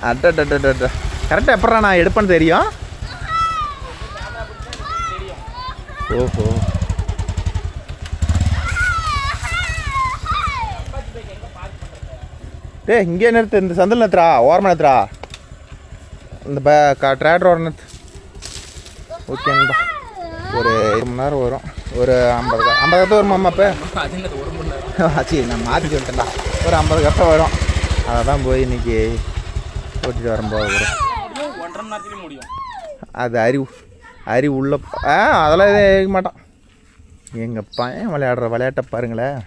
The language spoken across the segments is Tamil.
அட்ட கரெக்டாக எப்படா நான் எடுப்பேன்னு தெரியும். ஓஹோ டே இங்கே நிறுத்து, இந்த சந்தில் நிறுத்துறா, ஓரமாக நிறுத்துறா, இந்த டிராக்டர் ஓரம் நிறுத்து. ஓகேங்களா, ஒரு 2 மணி நேரம் வரும், ஒரு 50 கத்தை வருமா அம்மா? இப்போ ஆச்சு நான் மாற்றி சொல்லிட்டேன்டா, ஒரு 50 கத்தை வரும். அதை தான் போய் இன்றைக்கி ஓட்டிட்டு வரும்போது வரும். அது அறிவு உள்ள அதெல்லாம் எதுவும் கேட்க மாட்டான். எங்கள் பையன் விளையாடுற விளையாட்டை பாருங்களேன்.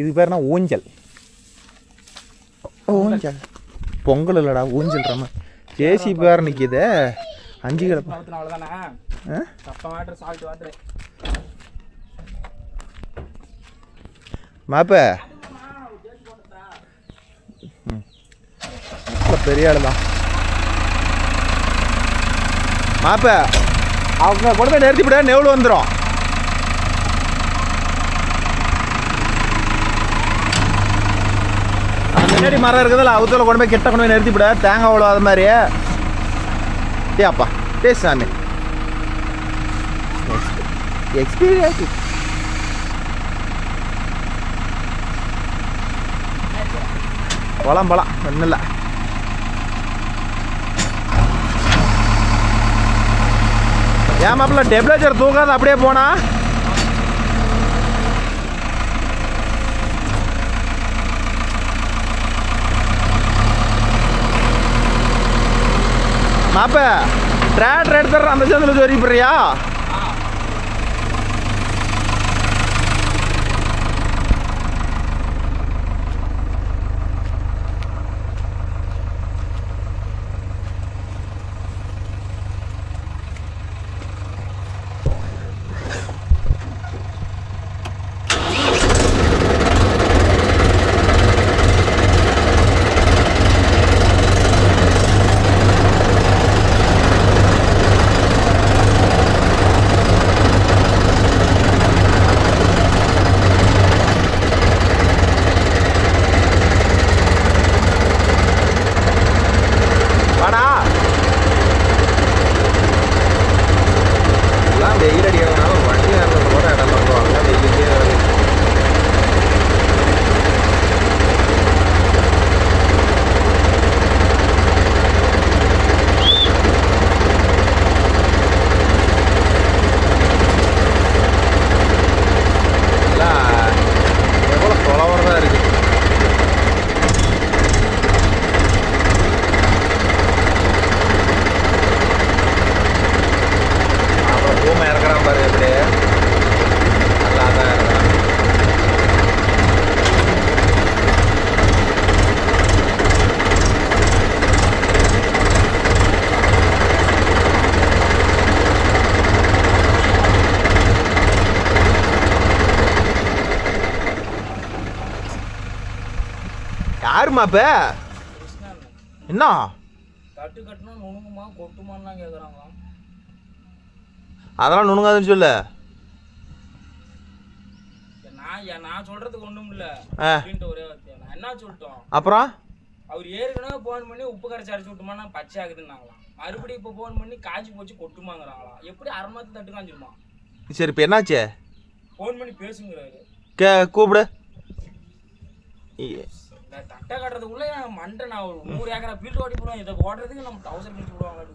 இது பேர்னா ஊஞ்சல். ஊஞ்சல் பொங்கல் இல்லைடா, ஊஞ்சல் ரம்ம. ஜேசி பேர் நிற்கிது 5 கிலோ. மாப்ப பெரிய ஆள் தான் மாப்ப. அவங்க கொண்டு போய் நிறுத்திவிட, நெவுள் வந்துடும். முன்னாடி மரம் இருக்குதுல்ல, அவத்துல கொண்டு போய் கிட்ட கொண்டு போய் நிறுத்திவிட, தேங்காய் அவ்வளோ அது மாதிரி. ஏப்பா டேஸ் சாமி எக்ஸ்பீரியன்ஸ். போலாம் ஒன்றும் இல்லை. ஏன் மாப்பிள்ள டெம்பரேச்சர் தூக்காது அப்படியே போனா? மாப்ப டிராக்டர் எடுத்துற அந்த சந்தில் சொல்லி போறியா? யாருமா இப்ப என்ன கட்டு கட்டுனா நுணுங்குமா கொட்டுமான்னு கேக்குறாங்க. அதெல்லாம் நுணுங்காதுன்னு சொல்லு. நான் சொல்றதுக்கு ஒண்ணும் இல்ல அப்படின்ட்டு ஒரே வார்த்தை. நான் என்ன சொல்லிட்டோம் அப்புறம் அவர் ஏற்கனவே போன் பண்ணி உப்பு கரைச்சி அரைச்சி விட்டுமா பச்சை ஆகுதுன்னாங்களாம். மறுபடியும் இப்போ போன் பண்ணி காய்ச்சி போச்சு கொட்டுமாங்கிறாங்களாம். எப்படி அரமாத்து தட்டு காஞ்சிருமா? சரி இப்போ என்னாச்சு? போன் பண்ணி பேசுங்கிறாரு. கூப்பிடு. தட்டை கட்டுறதுக்குள்ள மண்டை நான் ஒரு 100 ஏக்கரா ஃபீல்டு ஓட்டி போடுவோம். இதை ஓட்டுறதுக்கு நம்ம 1000 கழிச்சு விடுவாங்க.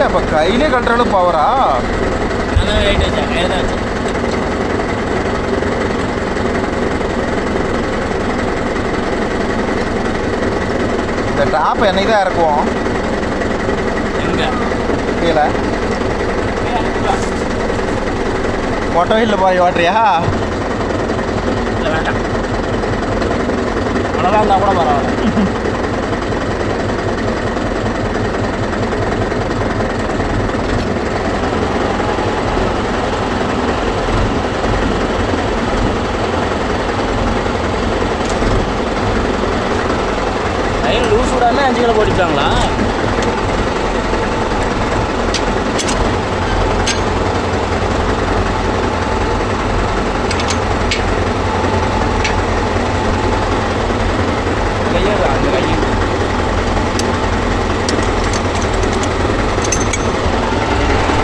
அப்போ கையிலே கட்டுற அளவுக்கு பவரா? அதான் வெயிட் வச்சா கையில் தான் வச்சு. இந்த டாப் என்னைக்கு தான் இறக்குவோம் எங்கே கீழே மொட்டை வீட்டில் போய் ஓட்டுறியா? இல்லை வேண்டாம், மழை இருந்தால் கூட பரவாயில்ல. லைன் லூஸ் விடாமல் 5 கிலோ போட்டுட்டாங்களா?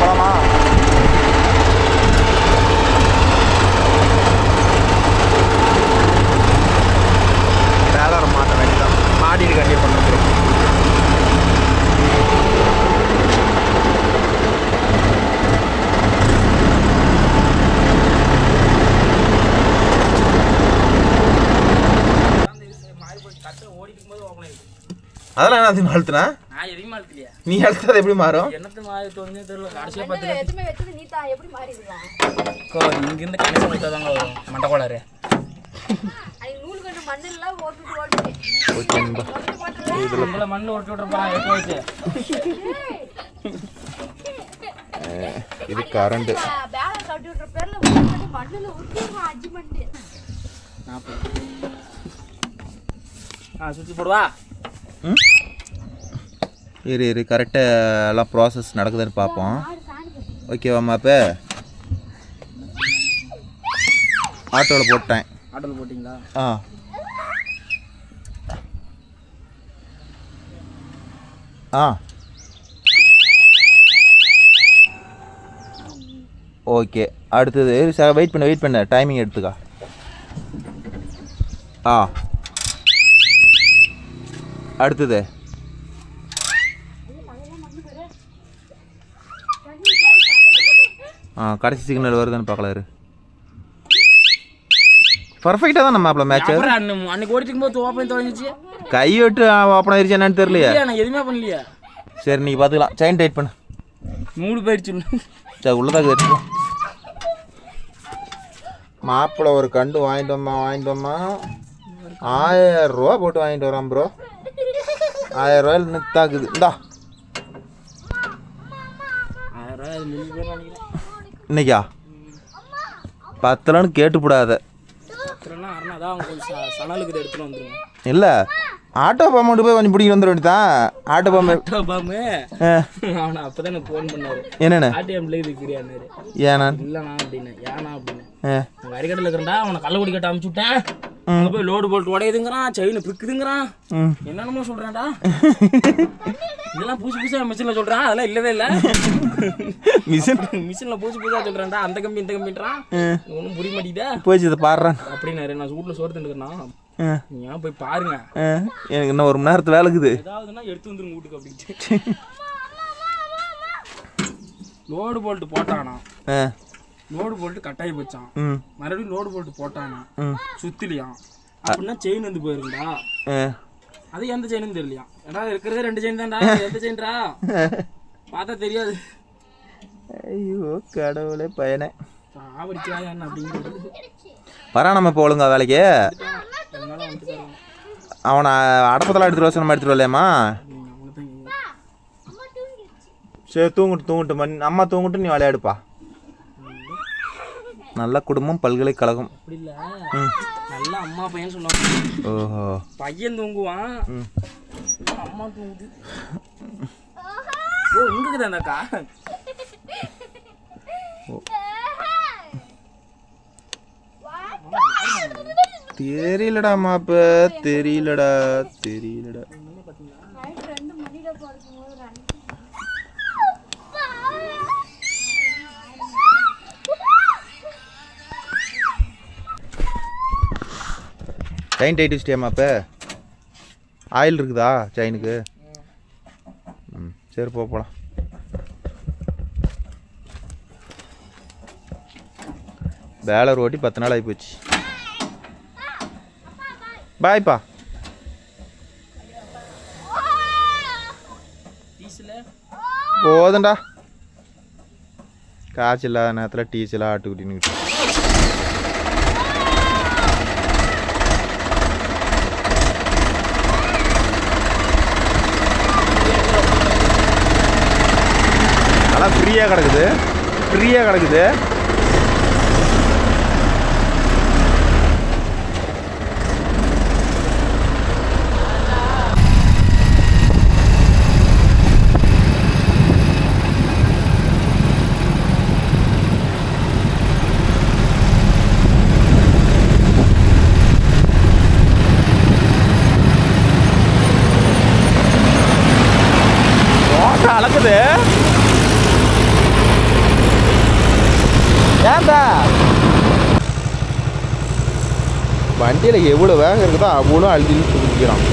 போலாமா? வேலை மாட்ட வேண்டியதான், மாடிட்டு கண்டிப்பாக பண்ண முடியும். அதெல்லாம் என்ன அதிகமாக அழுத்துனா? நான் எதையும் அழுத்தலையா? நீ அழுத்தது எப்படி மாறும்? என்னத்து மாறி தோணுது தெரியல. கடைசியாக பார்த்து எதுவுமே வச்சது நீ தான் எப்படி மாறிடலாம்? இங்கிருந்து கணேசன் வைத்தாதாங்க வரும் மண்டக்கோளாறு. அது நூல் கண்டு மண்ணெல்லாம் ஓட்டுட்டு ஓட்டுது. ஓகேன்பா. இதில் மண் ஓட்டு விட்டுருப்பான் 8 வயசு. இது கரண்ட். பேல கட்டி விட்டுற பேர்ல ஓட்டு மண்ணுல ஊத்திடுறான் 5 மண்ணு. சுற்றி போடுவா. இரு கரெக்டாக எல்லாம் ப்ராசஸ் நடக்குதுன்னு பார்ப்போம். ஓகேவாம்மா? இப்போ ஆட்டோவில் போட்டேன். ஆட்டோவில் போட்டிங்களா? ஓகே. அடுத்தது வெயிட் பண்ண டைமிங் எடுத்துக்கா. அடுத்தது கடைசி சிக்னல் வருதுன்னு பார்க்கலாரு. பர்ஃபெக்டாக தான் நம்ம மாப்பிள்ள மேட்ச். அன்னைக்கு ஓடிட்டு போது ஓப்பன் தொடங்கிச்சு. கை விட்டு ஓப்பன் ஆயிடுச்சு என்னன்னு தெரியலையா? நான் எதுவுமே பண்ணலையா? சரி நீங்கள் பார்த்துக்கலாம். செயின் டைட் பண்ணு. 3 போயிடுச்சு. சரி உள்ளதாக எடுத்துக்கோ. மாப்பிள்ளை ஒரு கண்டு வாங்கிட்டு வந்தோம்மா 1000 ரூபா போட்டு வாங்கிட்டு வரோம் ப்ரோ. 1000 ரூபாயில் நித்தாக்குது. இந்தா 1000 ரூபாய் இன்னைக்கா 10 கேட்டுப்படாத. இல்லை ஆட்டோ பாம்பு போய் கொஞ்சம் பிடிக்க வந்துட வேண்டியதான். ஆட்டோ பாம்பு அவனை அப்பதான் ஃபோன் பண்ணாரு. என்னென்ன ஆர்டிஎம்ல இருக்கிறியாரு? ஏன்னா இல்லைண்ணா அப்படின்னு. ஏன்னா அப்படின்னு வரிகட்டில் இருக்கிறா அவனை கள்ளக்குடி கட்ட அமுச்சு விட்டேன். அங்கே போய் லோடு போல்ட் உடையுதுங்கிறான், செயின் பிக்குதுங்கிறான், என்னென்னமோ சொல்கிறான்டா. இதெல்லாம் புதுசாக மிஷினில் சொல்கிறான். அதெல்லாம் இல்லவே இல்லை. மிஷினில் புதுசாக சொல்கிறான்டா. அந்த கம்பி இந்த கம்பின்றான். ஒன்றும் புரிய மாட்டேங்குதா போயிடுச்சு இதை பாடுறான் அப்படின்னாரு. நான் வீட்டில் சோறு தின்னுக்கிறேன்னா ஏன் போய் பாருங்க, எனக்கு இன்னும் 1 மணி நேரத்து வேலை இருக்குது, ஏதாவதுன்னா எடுத்து வந்துருங்க வீட்டுக்கு அப்படின்ட்டு. லோடு போல்ட்டு போட்டானா, லோடு போல்ட்டு கட்டாயி போச்சான். மறுபடியும் லோடு போல்ட்டு போட்டானா சுத்திலியான். அப்படின்னா செயின் வந்து போயிருந்தா அது எந்த செயின்னு தெரியலையா? ஏடா இருக்கிறதே 2 செயின் தான்டா, எந்த செயின்டா பார்த்தா தெரியாது. ஐயோ கடவுளே பையனே ஆவடிக்கிறாயா என்ன அப்படிங்கிறது. வரா நம்ம இப்போ ஒழுங்கா வேலைக்கு. அவனை அடப்பத்தெல்லாம் எடுத்துட்டு வர நம்ம எடுத்துட்டு வரலையாம்மா? சரி தூங்கிட்டு அம்மா தூங்கிட்டு நீ விளையாடுப்பா. நல்ல குடும்பம் பல்கலைக்கழகம். அப்படி இல்ல, நல்ல அம்மா பையன் சொல்லுவாங்க. ஓஹோ, பையன் தூங்குவான், அம்மா தூங்குது. ஓ இங்க அக்கா தெரியலடா மாப்ப, தெரியலடா. செயின் டைட் வச்சிட்டியாம்மா? இப்போ ஆயில் இருக்குதா செயினுக்கு? சரி போகலாம். பேலர் ஓட்டி 10 நாள் ஆகி போச்சு. பாய்ப்பா. போதும்டா. காய்ச்சல் இல்லாத நேரத்தில் டீச்சலாக ஆட்டுக்குட்டின்னு அதெல்லாம் ஃப்ரீயாக கிடக்குது. அளக்குது. ஏன்டா வண்டியில் எவ்வளோ வேகம் இருக்குதோ அவ்வளோ அழுதி குதிக்கிறான்.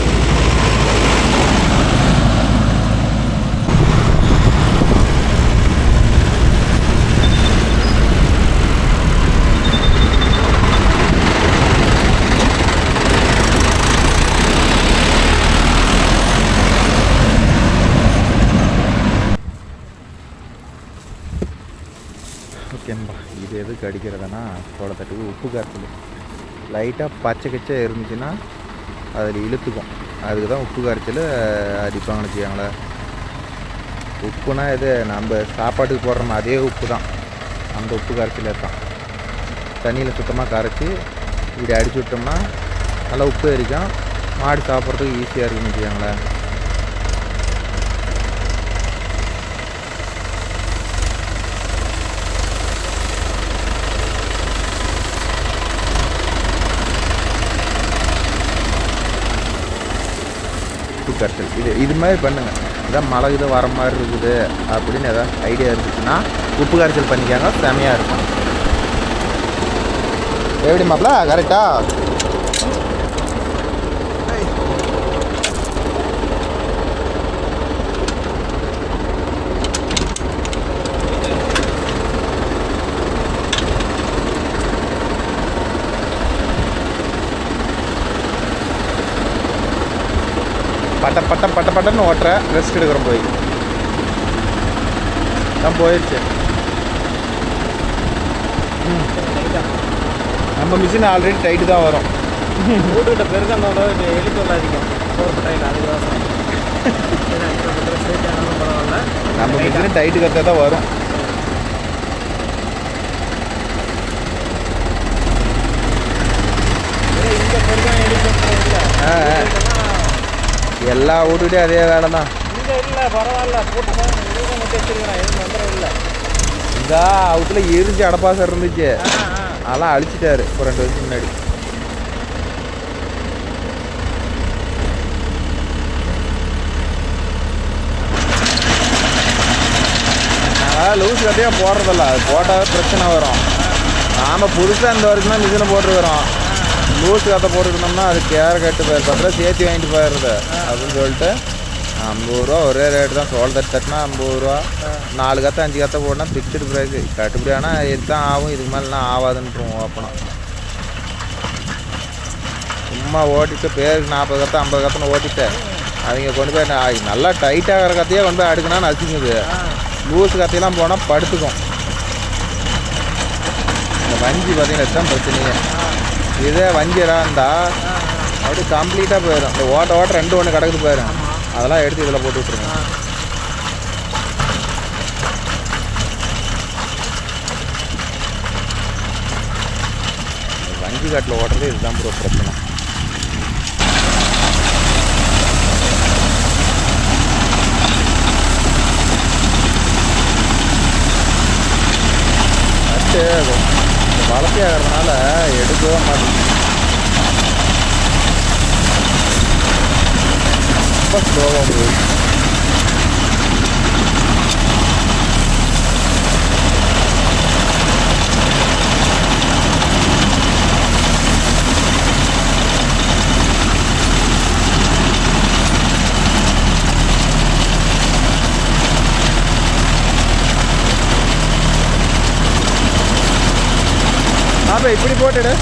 ஓகேன்பா. இது எதுக்கு அடிக்கிறதுனா சோளத்தட்டுக்கு உப்பு காய்ச்சல் லைட்டாக பச்சை கச்சை இருந்துச்சுன்னா அதில் இழுத்துக்கும். அதுக்கு தான் உப்பு காய்ச்சல் அடிப்பாங்கன்னு வச்சுக்காங்களே. உப்புனா இது நம்ம சாப்பாட்டுக்கு போடுறோம் அதே உப்பு தான். அந்த உப்பு காய்ச்சல் தான் தண்ணியில் சுத்தமாக கரைச்சி இப்படி அடிச்சு விட்டோம்னா நல்லா உப்பு எரிக்கும். மாடு சாப்பிட்றதுக்கு ஈஸியாக இருக்குன்னு வச்சுக்காங்களே. கரைச்சல் இது மாதிரி பண்ணுங்கள். இதான் மழை இது வர மாதிரி இருக்குது அப்படின்னு ஏதாவது ஐடியா இருந்துச்சுன்னா உப்பு கரைச்சல் பண்ணிக்காங்க. செமையாக இருக்கும். எப்படி மாப்பிள கரெக்டா? பட்டன்னு ஓட்டுற ரெஸ்ட் எடுக்கிறோம். போய் தான் போயிடுச்சு. நம்ம மிஷின் ஆல்ரெடி டைட்டு தான் வரும். வீட்டுக்கிட்ட பெருசாக எழுதி சொல்லாதீங்க. நம்ம மிஷின் டைட்டு கற்று தான் வரும். எல்லா வீட்டுக்கிட்டே அதே வேலை தான். இல்லை பரவாயில்ல போட்டு இந்த அவுட்டில் எரிஞ்சு அடப்பாசம் இருந்துச்சு. அதெல்லாம் அழிச்சிட்டாரு ஒரு 2 வருஷம் முன்னாடி. அதனால் லூஸ் கட்டையாக போடுறதில்ல. அது போட்டால் பிரச்சனை வரும். நாம் புதுசாக இந்த வருஷம் தான் மிஷினை போட்டுருக்குறோம். லூஸ் கத்தை போட்டுருந்தோம்னா அது கேர் கட்டு போயிரு 10 ரூபா சேர்த்து வாங்கிட்டு போயிடுறது அப்படின்னு சொல்லிட்டு 50 ரூபா ஒரே ரேட்டு தான். சோளத்தட்டு தட்டினா 50 ரூபா. 4 கத்தை 5 கத்தை போட்டோன்னா ஃபிக்ஸ்டு ப்ரைஸு. கட்டுப்படி ஆனால் இதுதான் ஆகும். இதுக்கு மேலாம் ஆகாதுன்ட்டுருவோம். ஓப்பனாக சும்மா ஓட்டிட்டு பேருக்கு 40 கத்தை 50 கத்தைன்னு ஓட்டிட்டு அவங்க கொண்டு போய் நல்லா டைட்டாகிற கத்தையே கொண்டு போய் அடுக்குனான்னு அசிங்குது. லூஸ் கத்தையெல்லாம் போனால் படுத்துக்கும். இந்த வஞ்சி பார்த்தீங்கன்னா தான் பிரச்சனையே. இதே வஞ்சியராக இருந்தால் அப்படி கம்ப்ளீட்டாக போயிடும். இந்த ஓட்ட 2 ஒன்று கிடக்குது போயிடும். அதெல்லாம் எடுத்து இதில் போட்டு விட்ருங்க. வஞ்சி காட்டில் ஓட்டுறது இதுதான் ப்ரோ பிரச்சனை. கட்டு வளர்த்தி ஆகிறதுனால எடுக்கவே மாட்டேங்குது. ரொம்ப ஸ்லோவாக போகுது. மாப்பிள்ள இப்படி போட்டுடு.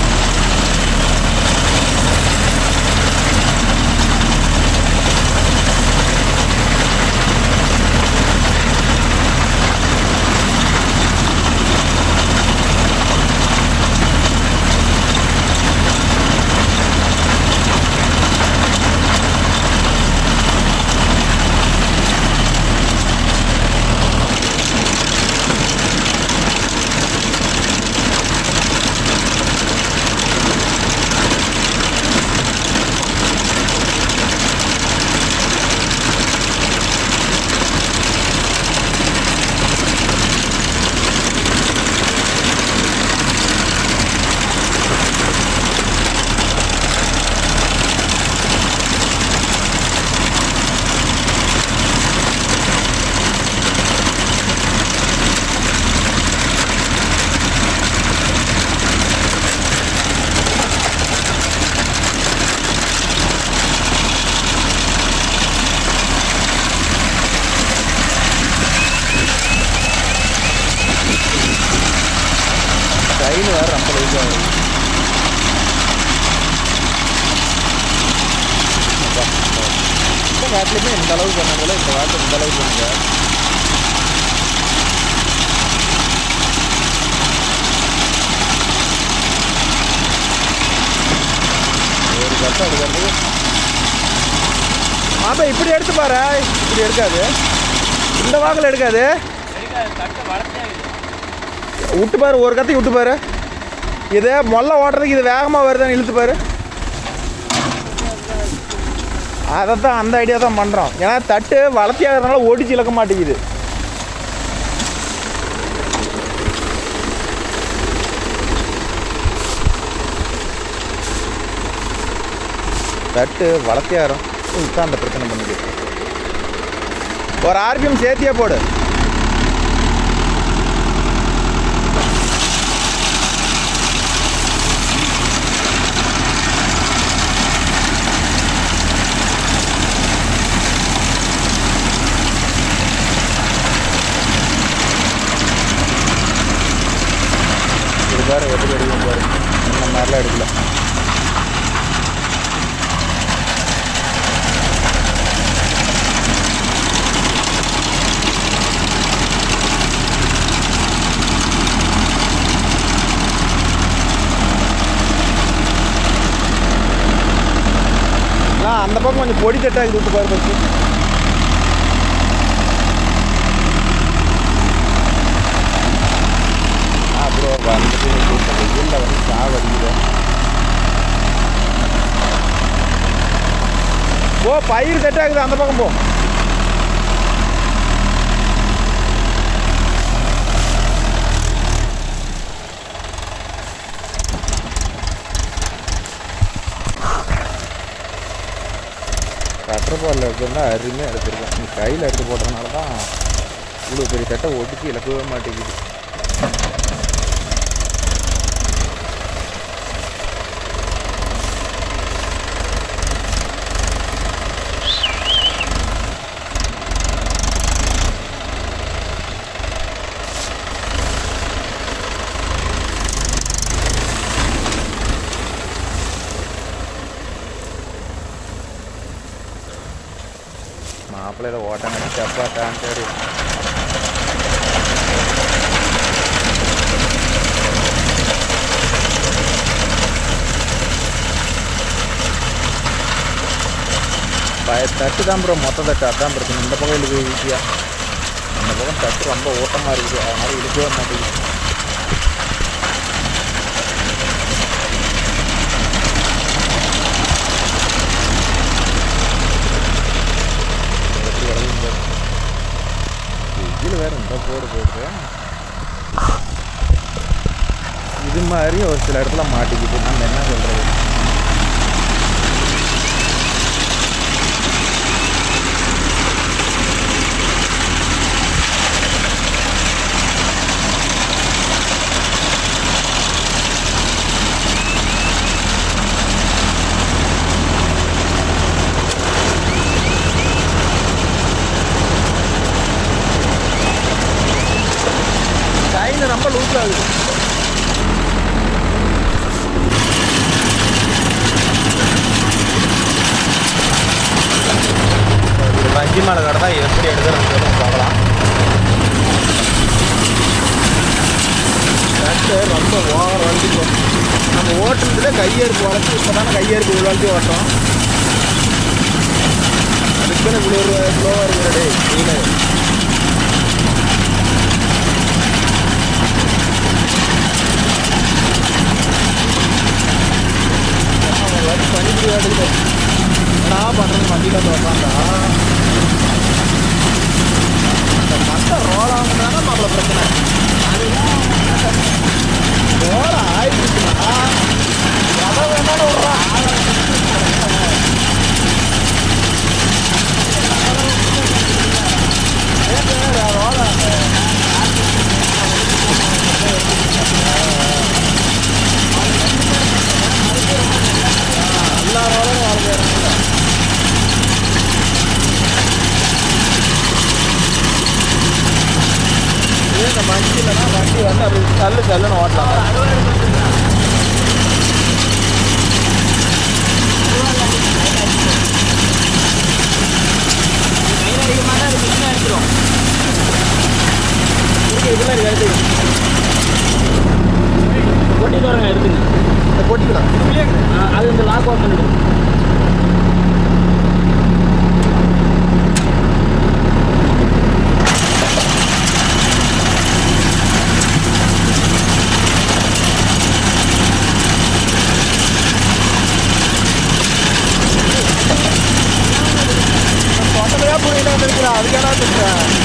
கையில் வேறு ரொம்ப லைட்டாக ஆகுது. இந்த காட்டிலுமே இந்த அளவுக்கு பண்ணதில்ல, இந்த காட்டில் இந்த அளவுக்கு பண்ணுங்க. ஒரு கட்டம் எடுக்கிறது மாப்பா இப்படி எடுத்து பாரு. இப்படி எடுக்காது, இந்த வாக்கில் எடுக்காது. விட்டு பாரு, ஒரு கத்தைக்கு விட்டு பாரு. இது மொல்ல ஓட்டுறதுக்கு இது வேகமாக வருதான்னு இழுத்து பாரு. அதைத்தான் அந்த ஐடியா தான் பண்ணுறோம். ஏன்னா தட்டு வளர்த்தி ஆகிறதுனால ஒடிச்சு இழக்க மாட்டேங்குது. தட்டு வளர்த்தி ஆகிறோம் இதுதான் அந்த பிரச்சனை பண்ணிக்கிது. ஒரு ஆர்பிஎம் சேர்த்தியே போடு. பாரு எப்படி எடுக்கும் பாரு, இந்த மாதிரிலாம் எடுக்கல. அந்த பக்கம் கொஞ்சம் பொடி தட்டாக விட்டு பாரு பற்றி. அப்புறம் வந்துட்டு வெயிலில் வந்து சாவடிக்குது. போ, பயிர் தட்டாகுது, அந்த பக்கம் போ. கட்டர் பாலில் எடுத்துருந்தா அருமையாக எடுத்துருக்கேன். நீ கையில் எடுத்து போடுறதுனால தான் இவ்வளோ பெரிய தட்டை ஒடிச்சு இழக்கவே மாட்டேங்குது. மாப்பிள்ளையில ஓட்டம் கடிச்சப்பா டான்சரி. தட்டு தான் ப்ரோ, மொத்த தட்டு அதான் பிரச்சனை. இந்த பக்கம் இழுக்கு ஈஸியாக, அந்த பக்கம் தட்டு ரொம்ப ஓட்டமாக இருக்குது, அதனால் இழுக்கவே மாட்டேங்குது. வெயில் வேறு இந்த போடுது. இது மாதிரி ஒரு சில இடத்துல மாட்டிக்கிட்டு நம்ம என்ன சொல்கிறது. ரொம்ப லூஸ் ஆகுது. வண்டி மேலே கடந்தா எப்படி எடுக்கிறோம் பார்க்கலாம். ரொம்ப ஓவர் வளர்த்துக்கும். நம்ம ஓட்டுறதுல கையெழுப்பு வளர்த்து இப்போ தானே கையெழுப்பு வளர்த்து ஓட்டோம். அதுக்குன்னு இவ்வளோ ஸ்லோவாக இருக்கிறடே இல்லை. பண்ணிட்டு வேட்டுக்கு நான் பண்ணுறது வண்டியில் தோப்பாண்டா இந்த மண்டை ரோல் ஆகுதுன்னா மாப்பிள்ள பிரச்சனை. ரோல் ஆயிடுச்சுன்னா எதை வேணாலும் விட்றான். ரோல் எல்லா ரோலும் வாழ்க்கையில இந்த வண்டியிலனா வண்டி வந்து அப்படி தள்ளுன்னு ஓட்டலாம். இதெல்லாம் எடுத்து போட்டி தோறங்க எடுத்துங்க. இந்த போட்டிக்கலாம் அது இந்த லாக் ஓப்பன் பண்ணிடுங்க. சொன்னமையாக போயிட்டு வந்துருக்குறேன். அதுக்கான சொல்கிறேன்.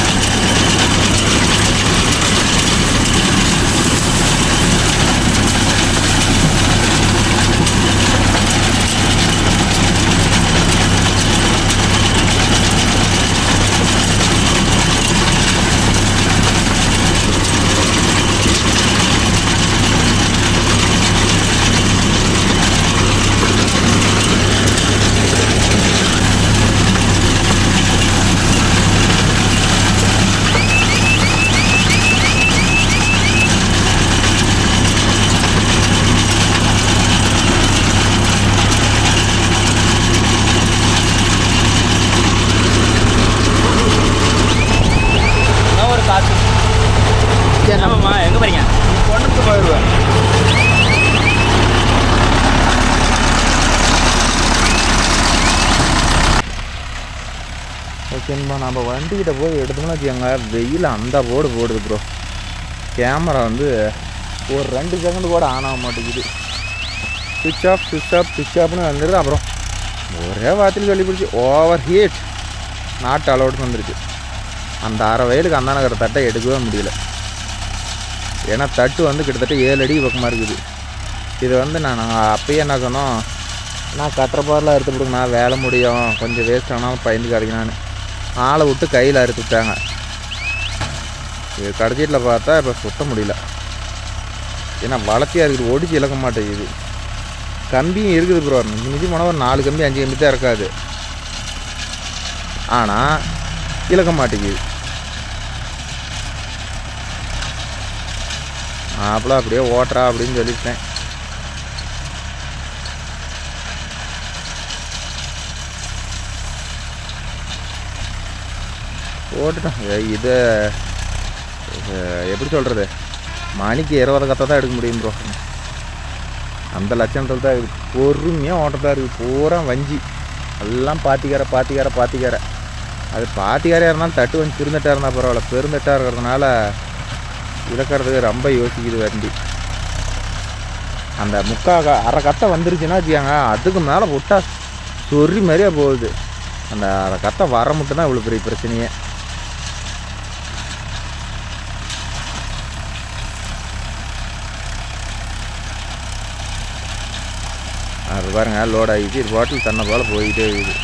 ஆமாம்மா, எங்கே போறீங்க? பொண்ணுக்கு போயிடுவேன். ஓகேன்பா, நம்ம வண்டிக்கிட்ட போய் எடுத்தோம்னா வச்சுக்கோங்க, வெயில் அந்த போடுது ப்ரோ. கேமரா வந்து ஒரு 2 செகண்ட் கூட ஆன் ஆக மாட்டேங்குது. சுவிட்ச் ஆஃப்னு வந்துடுது. அப்புறம் ஒரே வாரத்தில் சொல்லி பிடிச்சி ஓவர் ஹீட் நாட் அலவுட்னு வந்துருக்கு. அந்த அரை வயலுக்கு அந்த நகர தட்டை எடுக்கவே முடியல. ஏன்னா தட்டு வந்து கிட்டத்தட்ட 7 அடி பக்கமாக இருக்குது. இது வந்து நாங்கள் அப்பயே என்ன சொன்னோம், நான் கட்டுற பாரெலாம் அறுத்து விடுங்க, நான் வேலை முடியும், கொஞ்சம் வேஸ்ட் ஆனாலும் பயந்து கிடைக்கணான்னு ஆளை விட்டு கையில் அறுத்து விட்டாங்க. இது கடைச்சீட்டில் பார்த்தா இப்போ சுத்த முடியல. ஏன்னா வளர்த்தியாக இருக்குது, ஒடிச்சு இழக்க மாட்டேங்குது. கம்பியும் இருக்குது ப்ரோ. மிஞ்சி போனால் ஒரு 4 கம்பி 5 கம்பி தான் இருக்காது. ஆனால் இழக்க மாட்டேங்குது. அப்பலாம் அப்படியே ஓட்டுறா அப்படின்னு சொல்லிட்டேன். ஓட்டுட்டோம். இதை எப்படி சொல்கிறது, மணிக்கு 20 கத்தை தான் எடுக்க முடியும் ப்ரோ. அந்த லட்சணத்தில் தான் இருக்குது. பொறுமையாக ஓட்டத்தான் இருக்குது. பூரா வஞ்சி எல்லாம் பாத்திக்கார. அது பாத்திக்காரையாக இருந்தாலும் தட்டு வஞ்சி பெருந்தட்டாக இருந்தால் பரவாயில்ல. பெருந்தட்டாக இருக்கிறதுனால இழக்கிறதுக்கு ரொம்ப யோசிக்குது வண்டி. அந்த அரை கத்தை வந்துருச்சுன்னா வச்சுக்காங்க, அதுக்கு மேலே விட்டால் சொறி மாதிரியே போகுது. அந்த அரை கத்தை வர மட்டும்தான் இவ்வளோ பெரிய பிரச்சனையே. அது பாருங்க, லோட் ஆகிடுச்சு. இது பாட்டில் தன்னை போல் போயிட்டே இருக்குது.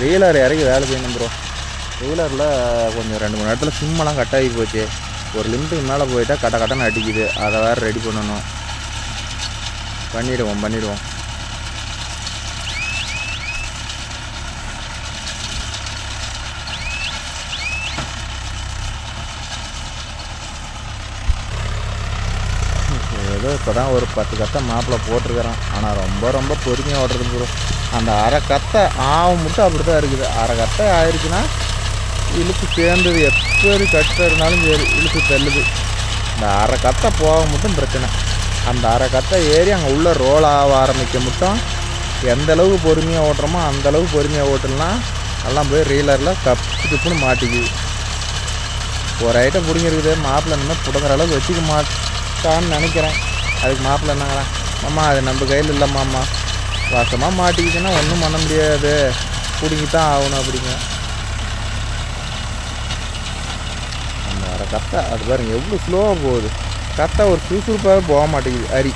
ரீலர் இறக்கி வேலை செய்யணும் ப்ரோ. ரீலரில் கொஞ்சம் 2-3 இடத்துல சிம்மெல்லாம் கட் ஆகி போச்சு. ஒரு லிமிட்டுக்கு மேலே போயிட்டால் கட்டன்னு அடிக்குது. அதை வேறு ரெடி பண்ணணும். பண்ணிவிடுவோம். ஏதோ இப்போ தான் ஒரு 10 கத்தை மாப்பிள்ளை போட்டிருக்கிறோம். ஆனால் ரொம்ப ரொம்ப பொறுமையாக ஓட்டுறது ப்ரோ. அந்த அரை கத்தை ஆவும் மட்டும் அப்படி தான் இருக்குது. அரை கத்தை ஆயிடுச்சுன்னா இழுத்து சேர்ந்தது எப்படி கட்டை இருந்தாலும் சரி இழுத்து தள்ளுது. இந்த அரை கத்தை போக மட்டும் பிரச்சனை. அந்த அரை கத்தை ஏறி அங்கே உள்ளே ரோல் ஆக ஆரம்பிக்க மட்டும் எந்த அளவுக்கு பொறுமையாக ஓட்டுறோமோ அந்தளவுக்கு பொறுமையாக ஓட்டலாம். எல்லாம் போய் ரீலரில் கப்பு கப்புன்னு மாட்டிக்குது. ஒரு ஐட்டம் பிடிங்கிருக்குது. மாப்பிள்ளை இன்னும் பிடுங்குற அளவுக்கு வச்சுக்க மாட்டான்னு நினைக்கிறேன். அதுக்கு மாப்பிள்ளை என்னங்கிறேன், மாமா அது நம்ம கையில் இல்லைம்மாம்மா, வசமாக மாட்டிக்கிச்சுன்னா ஒன்றும் பண்ண முடியாது, பிடிங்கித்தான் ஆகணும் அப்படிங்க. அந்த அரை கத்தை அது பாருங்க எவ்வளோ ஸ்லோவாக போகுது. கத்தை ஒரு சுறுசுறுப்பாகவே போக மாட்டேங்குது. அரி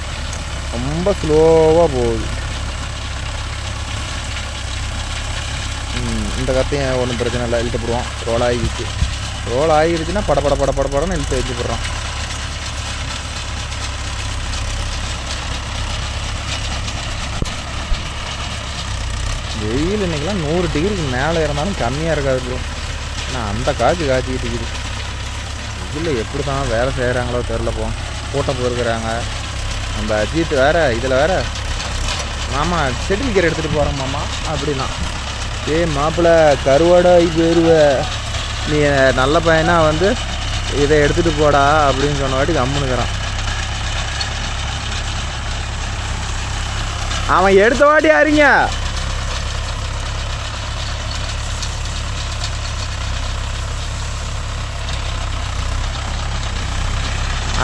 ரொம்ப ஸ்லோவாக போகுது. இந்த கத்தையும் ஒன்றும் பிரச்சனை இல்லை, இழுத்து போடுவான். ரோல் ஆகிடுச்சுன்னா படப்படன்னு இழுத்து வச்சு போடுறான். வெயில் இன்றைக்கெலாம் 100 டிகிரிக்கு மேலே இருந்தாலும் கம்மியாக இருக்காது ப்ரோ. ஆனால் அந்த காய்ச்சிக்கிட்டு இருக்குது. இதில் எப்படி தான் வேலை செய்கிறாங்களோ தெரில. கூட்ட போயிருக்கிறாங்க. நம்ம அஜித் வேறு இதில் வேறு, மாமா செட்டில்கீரை எடுத்துகிட்டு போகிறோம் மாமா அப்படின்னா, மாப்பிள்ளை கருவாடாகி போயிடுவ, நீ நல்ல பையனா வந்து இதை எடுத்துகிட்டு போடா அப்படின்னு சொன்ன வாட்டி கம்முனுக்கிறான். அவன் எடுத்த வாட்டி யாருங்க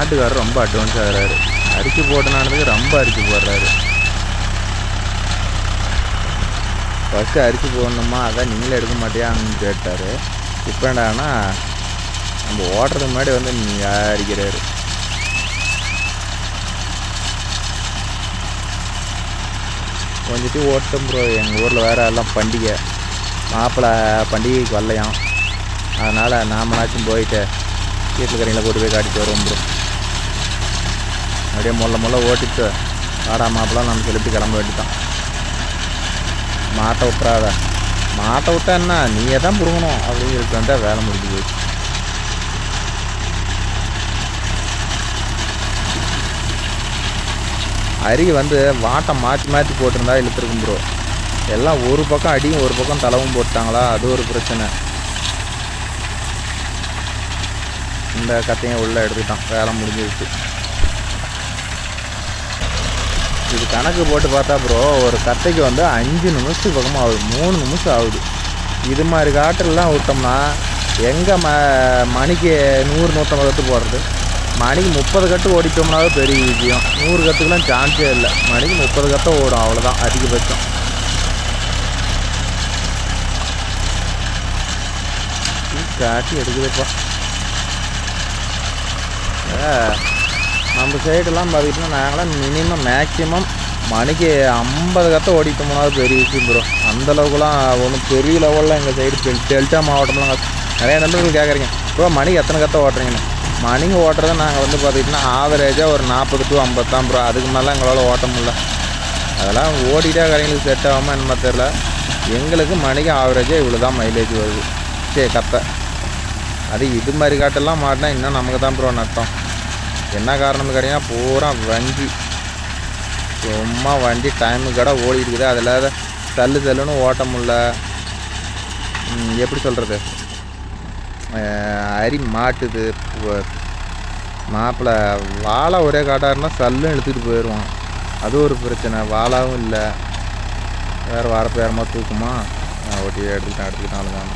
ஆட்டுக்காரர் ரொம்ப அட்வான்ஸ் ஆகிறாரு. அரிச்சு போட்டனானதுக்கு ரொம்ப அரிச்சு போடுறாரு. ஃபஸ்ட்டு அரிச்சு போடணுமா, அதான் நீங்களே எடுக்க மாட்டியான்னு கேட்டார். இப்போ என்னடான்னா நம்ம ஓட்டுறதுக்கு முன்னாடி வந்து அரிக்கிறாரு. கொஞ்சம் ஓட்டம் ப்ரோ. எங்கள் ஊரில் வேறு எல்லாம் பண்டிகை, மாப்பிள்ளை பண்டிகைக்கு வரலையாம். அதனால் நாமளாச்சும் போயிட்டு வீட்டில் கரையில் போட்டு போய் காட்டிட்டு வருவோம் ப்ரோ. அப்படியே முள்ள ஓட்டிட்டு வாடா மாப்பிள்ளை நம்ம சொல்லிட்டு கிளம்ப வேண்டித்தான். மாட்டை விட்டுறாத, மாட்டை விட்டா என்ன நீயே தான் புடுங்கணும் அப்படின்னு சொல்லிட்டு வந்தால் வேலை முடிஞ்சு போயிடுச்சு. அருகி வந்து வாட்டை மாற்றி போட்டிருந்தா இழுத்துருக்கும் ப்ரோ. எல்லாம் ஒரு பக்கம் அடியும் ஒரு பக்கம் தளவும் போட்டாங்களா, அது ஒரு பிரச்சனை. இந்த கத்தையும் உள்ளே எடுத்துக்கிட்டான், வேலை முடிஞ்சிருச்சு. இது கணக்கு போட்டு பார்த்தா ப்ரோ ஒரு கத்தைக்கு வந்து 5 நிமிஷத்துக்கு பக்கமாக ஆகுது, 3 நிமிஷம் ஆகுது. இது மாதிரி காற்றுலாம் விட்டோம்னா எங்கே மணிக்கு 100-150 கட்டு போடுறது. மணிக்கு 30 கட்டு ஓடிட்டோம்னாவே பெரிய விஷயம். 100 கட்டுக்கெலாம் சான்ஸே இல்லை. மணிக்கு 30 கட்டை ஓடும், அவ்வளோதான் அதிகபட்சம். காட்டி எடுக்குதுப்பா. நம்ம சைடெல்லாம் பார்த்துக்கிட்டோம்னா நாங்களாம் மினிமம் மேக்ஸிமம் மணிக்கு 50 கத்தை ஓடிட்டோம்னாவது பெரிய விஷயம் ப்ரோ. அந்தளவுக்குலாம் ஒன்றும் பெரிய லெவலில் எங்கள் சைடு டெல்டா மாவட்டம்லாம் நிறைய நண்பர்கள் கேட்குறீங்க ப்ரோ மணிக்கு எத்தனை கத்தை ஓட்டுறீங்கன்னு. மணிக்கு ஓட்டுறதை நாங்கள் வந்து பார்த்துக்கிட்டோம்னா ஆவரேஜாக ஒரு 40 to 50 தான் ப்ரோ. அதுக்கு மேலே எங்களால் ஓட்ட முடியல. அதெல்லாம் ஓடிட்டே கரைங்களுக்கு செட் ஆகாமல் என்ன தெரில. எங்களுக்கு மணிக்கு ஆவரேஜாக இவ்வளோ தான் மைலேஜ் வருது. சரி கத்தை அது இது மாதிரி காட்டெல்லாம் மாட்டினா இன்னும் நமக்கு தான் ப்ரோ நட்டம். என்ன காரணம்னு கேட்டிங்கன்னா பூரா வண்டி சும்மா வண்டி டைமுக்கு கடை ஓடிட்டு இருக்குது. அதில் தள்ளுன்னு ஓட்ட முடில. எப்படி சொல்கிறது, அரி மாட்டுது. மாப்பிள்ளை வாழை ஒரே காட்டாக இருந்தால் சல்லுன்னு இழுத்துட்டு போயிடுவான். அது ஒரு பிரச்சனை. வாழாவும் இல்லை, வேறு வரப்பு வேறமாக தூக்குமா, ஓட்டி எடுத்துக்கிட்டாலும் தான்.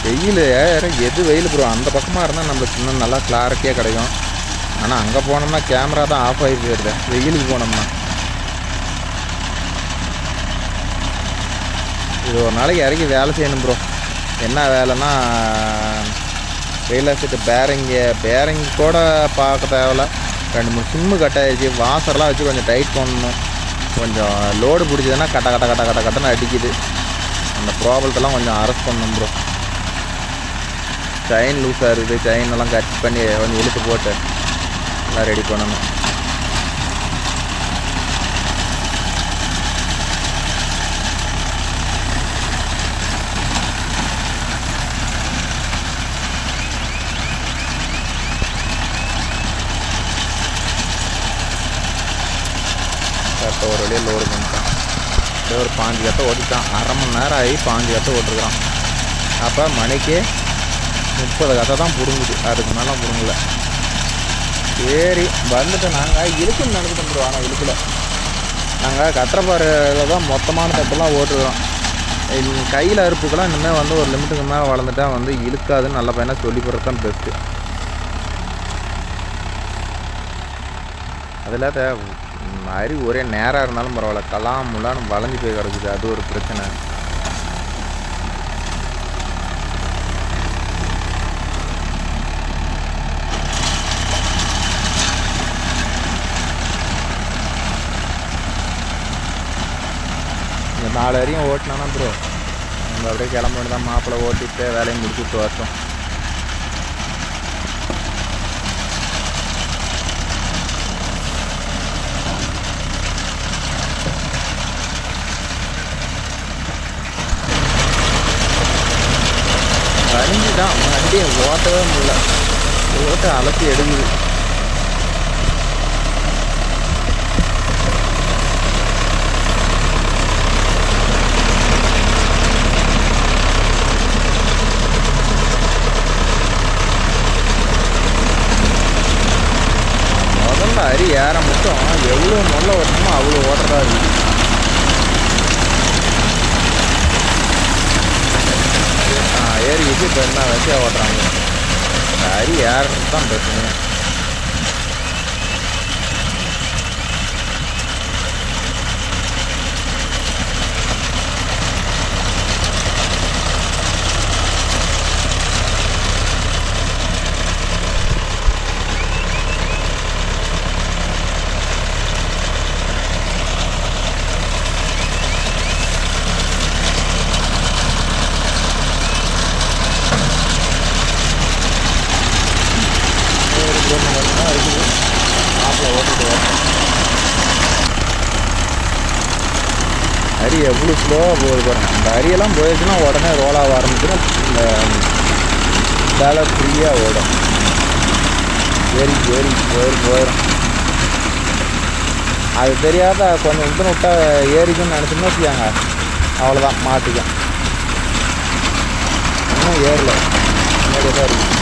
வெயில் எது வெயில் ப்ரோ. அந்த பக்கமாக இருந்தால் நம்மளுக்கு இன்னும் நல்லா கிளாரிட்டியாக கிடைக்கும். ஆனால் அங்கே போனோம்னா கேமரா தான் ஆஃப் ஆகி போயிடுது வெயிலுக்கு போனோம்னா. இது ஒரு நாளைக்கு இறக்கி வேலை செய்யணும் ப்ரோ. என்ன வேலைன்னா வெயில் வச்சுட்டு பேரிங் கூட பார்க்க தேவையில்ல. 2-3 சிம்மு கட் ஆகிடுச்சு. வாசரெலாம் வச்சு கொஞ்சம் டைட் பண்ணணும். கொஞ்சம் லோடு பிடிச்சதுன்னா கட்டன்னு அடிக்குது. அந்த ப்ராப்ளத்தெல்லாம் கொஞ்சம் அரெஸ்ட் பண்ணணும் ப்ரோ. செயின் லூஸாக இருக்குது. செயினெல்லாம் கட் பண்ணி கொஞ்சம் இழுத்து போட்டு எல்லாம் ரெடி பண்ணணும். ஒரு 5 கத்தை ஓட்டிட்டான். அரை மணி நேரம் ஆகி 5 கத்தை ஓட்டிருக்கிறான். அப்போ மணிக்கு 30 கத்தை தான் பிடுங்குது, அதுக்கு மேலே பிடுங்கல. சரி வந்துட்டு நாங்கள் இழுக்குன்னு நினைக்கிட்டு வந்துடுவோம். ஆனால் இழுக்கல, நாங்கள் கத்திரப்பாறையில் தான் மொத்தமான தட்டெல்லாம் ஓட்டுருக்கிறோம். கையில் அறுப்புக்கெல்லாம் இனிமேல் வந்து ஒரு லிமிட்டுக்கு மேலே வளர்ந்துட்டா வந்து இழுக்காதுன்னு நல்ல பையனாக சொல்லி போடுறது தான் பெஸ்ட்டு. அதில் மாதிரி ஒரே நேராக இருந்தாலும் பரவாயில்ல, கலாம் முள்ளான்னு வளைஞ்சி போய் கிடக்குது, அது ஒரு பிரச்சனை. இந்த 4 அரியும் ஓட்டினானா ப்ரோ நம்ம அப்படியே கிளம்ப வேண்டியதான். மாப்பிள்ளை ஓட்டிட்டு வேலையை முடிச்சுட்டு வரட்டும். வலிஞ்சு தான் வண்டியை ஓட்டவே முடியல, ஓட்ட அலசி எடுக்குது. முதல்ல அரி ஏற மட்டும் எவ்வளோ நல்ல ஓட்டணுமோ அவ்வளோ ஓட்டுறதா இருக்குது. ஏறிக்கிட்டு இப்போ என்ன வசதியாக ஓட்டுறாங்க. அரி ஏறது தான் பிரச்சனை. அரி எவ்வளோ ஸ்லோவாக போகுது பாருங்கள். அந்த அரியெல்லாம் போயிடுச்சுன்னா உடனே ரோலாக ஆரம்பிச்சிடும். இந்த பேலர் ஃப்ரீயாக ஓடும். ஏறி போயிடும். அது தெரியாத கொஞ்சம் உண்டுன்னு விட்டா ஏறிக்குன்னு நினச்சோம்னா வச்சுக்காங்க, அவ்வளோதான் மாட்டிக்கும். இன்னும் ஏறல, முன்னாடியே தான் இருக்குது.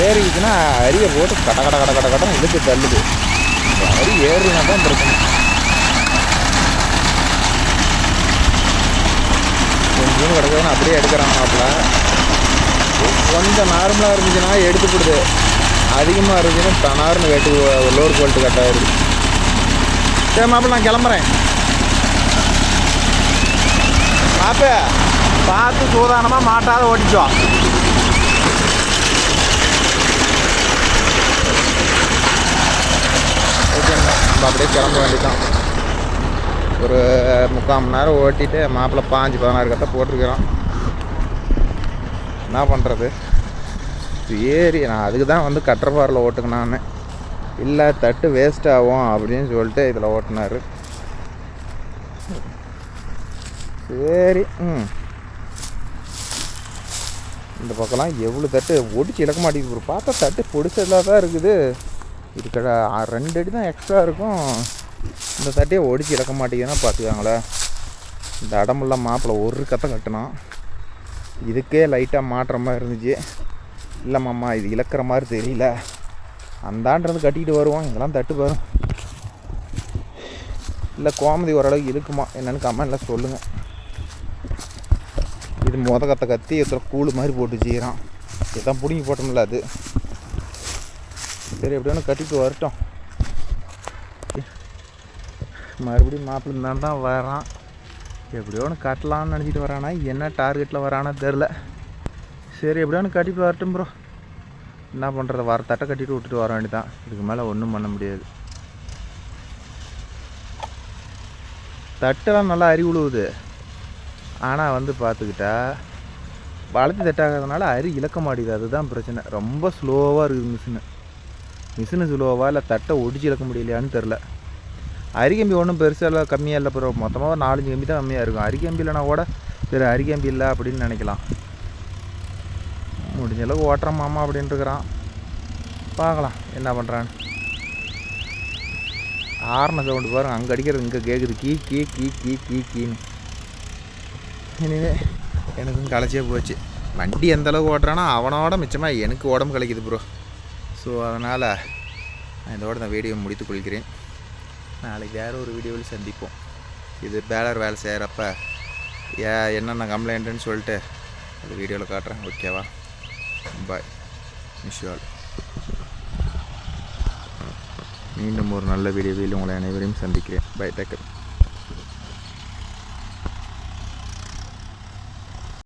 ஏறிக்குன்னா அரியை போட்டு கட்டன்னு இழுத்து தள்ளுது. அரி ஏறினா தான் பிரச்சனை. கொஞ்சம் கிடக்குதுன்னு அப்படியே எடுக்கிறாங்க. மாப்பிள்ள கொஞ்சம் நார்மலாக இருந்துச்சுன்னா எடுத்துக்கிடுது, அதிகமாக இருந்துச்சுன்னா தனார்னு வெட்டு லோடு போல்ட்டு கட்டாயிருது. சரி மாப்பிள்ள நான் கிளம்புறேன். மாப்ப பார்த்து சூதானமாக மாட்டாத ஓட்டிச்சோம். ஓகேங்க, நம்ம அப்படியே கிளம்ப வேண்டியதான். ஒரு 3/4 மணி நேரம் ஓட்டிட்டு மாப்பிள்ளை 15-16 கத்தை போட்டிருக்கிறோம். என்ன பண்ணுறது, சரி நான் அதுக்கு தான் வந்து கட்டரப்பாரில் ஓட்டுக்கினான்னு. இல்லை தட்டு வேஸ்ட் ஆகும் அப்படின்னு சொல்லிட்டு இதில் ஓட்டினார். சரி இந்த பக்கம்லாம் எவ்வளோ தட்டு ஒடிச்சு இழக்க மாட்டேங்குது. பார்த்தா தட்டு பிடிச்சதாக தான் இருக்குது. இதுக்கட 2 அடி தான் எக்ஸ்ட்ரா இருக்கும். இந்த தட்டையை ஒடிச்சு இழக்க மாட்டேங்குதுன்னா பார்த்துக்காங்களேன். இந்த அடமெல்லாம் மாப்பிள்ளை ஒரு கத்தை கட்டினான். இதுக்கே லைட்டாக மாட்டுற மாதிரி இருந்துச்சு. இல்லைம்மாம்மா இது இழக்கிற மாதிரி தெரியல, அந்தான்றது கட்டிக்கிட்டு வருவோம். இதெல்லாம் தட்டு வரும். இல்லை கோமதி ஓரளவுக்கு இழுக்குமா என்னென்னு கமெண்ட்டில் சொல்லுங்கள். இது கத்தை கத்தி எத்தனை கூழு மாதிரி போட்டு செய்கிறான். இதுதான் பிடிங்கி போட்டோம்ல அது. சரி எப்படியோன்னு கட்டிட்டு வரட்டும். மறுபடியும் மாப்பிள்ளை தான் வரான். எப்படியோ ஒன்று கட்டலான்னு நினச்சிட்டு வரானா, என்ன டார்கெட்டில் வரானா தெரில. சரி எப்படியோன்னு கட்டிட்டு வரட்டும் ப்ரோ. என்ன பண்ணுறது, வர தட்டை கட்டிட்டு விட்டுட்டு வர வேண்டியதான். இதுக்கு மேலே ஒன்றும் பண்ண முடியாது. தட்டெல்லாம் நல்லா அரி உழுவுது. ஆனால் வந்து பார்த்துக்கிட்டா வளர்த்து தட்டாகிறதுனால அரி இழக்க மாட்டேங்குது. அதுதான் பிரச்சனை. ரொம்ப ஸ்லோவாக இருக்குது மிஷினு ஸ்லோவாக இல்லை தட்டை ஒடிச்சு இழக்க முடியலையான்னு தெரில. அரிக்கம்பி ஒன்றும் பெருசாக இல்லை, கம்மியாக இல்லை ப்ரோ. மொத்தமாக 4-5 கம்பி தான் கம்மியாக இருக்கும். அரிக்கம்பி இல்லைனா கூட சரி அரிக்கம்பி இல்லை அப்படின்னு நினைக்கலாம். முடிஞ்ச அளவுக்கு ஓட்டுற மாமா அப்படின்ட்டு இருக்கிறான். பார்க்கலாம் என்ன பண்ணுறான்னு. ஆரண சவுண்டு பாருங்க, அங்கே அடிக்கிறது இங்கே கேட்குது. கீ கீ கீ கீ கீ கீன்னு. எனவே எனக்கும் களைச்சே போச்சு. வண்டி எந்தளவுக்கு ஓட்டுறானோ அவனோட மிச்சமாக எனக்கு உடம்பு கலைக்குது ப்ரோ. ஸோ அதனால் நான் இதோட இந்த வீடியோ முடித்து கொள்கிறேன். நாளைக்கு வேறு ஒரு வீடியோவில் சந்திப்போம். இது பேலர் வேலை செய்கிறப்ப என்னென்ன கம்ப்ளைண்ட்டுன்னு சொல்லிட்டு அந்த வீடியோவில் காட்டுறேன். ஓகேவா? பாய். Miss you all. மீண்டும் ஒரு நல்ல வீடியோவில் உங்களை அனைவரையும் சந்திக்கிறேன். பை. Take care.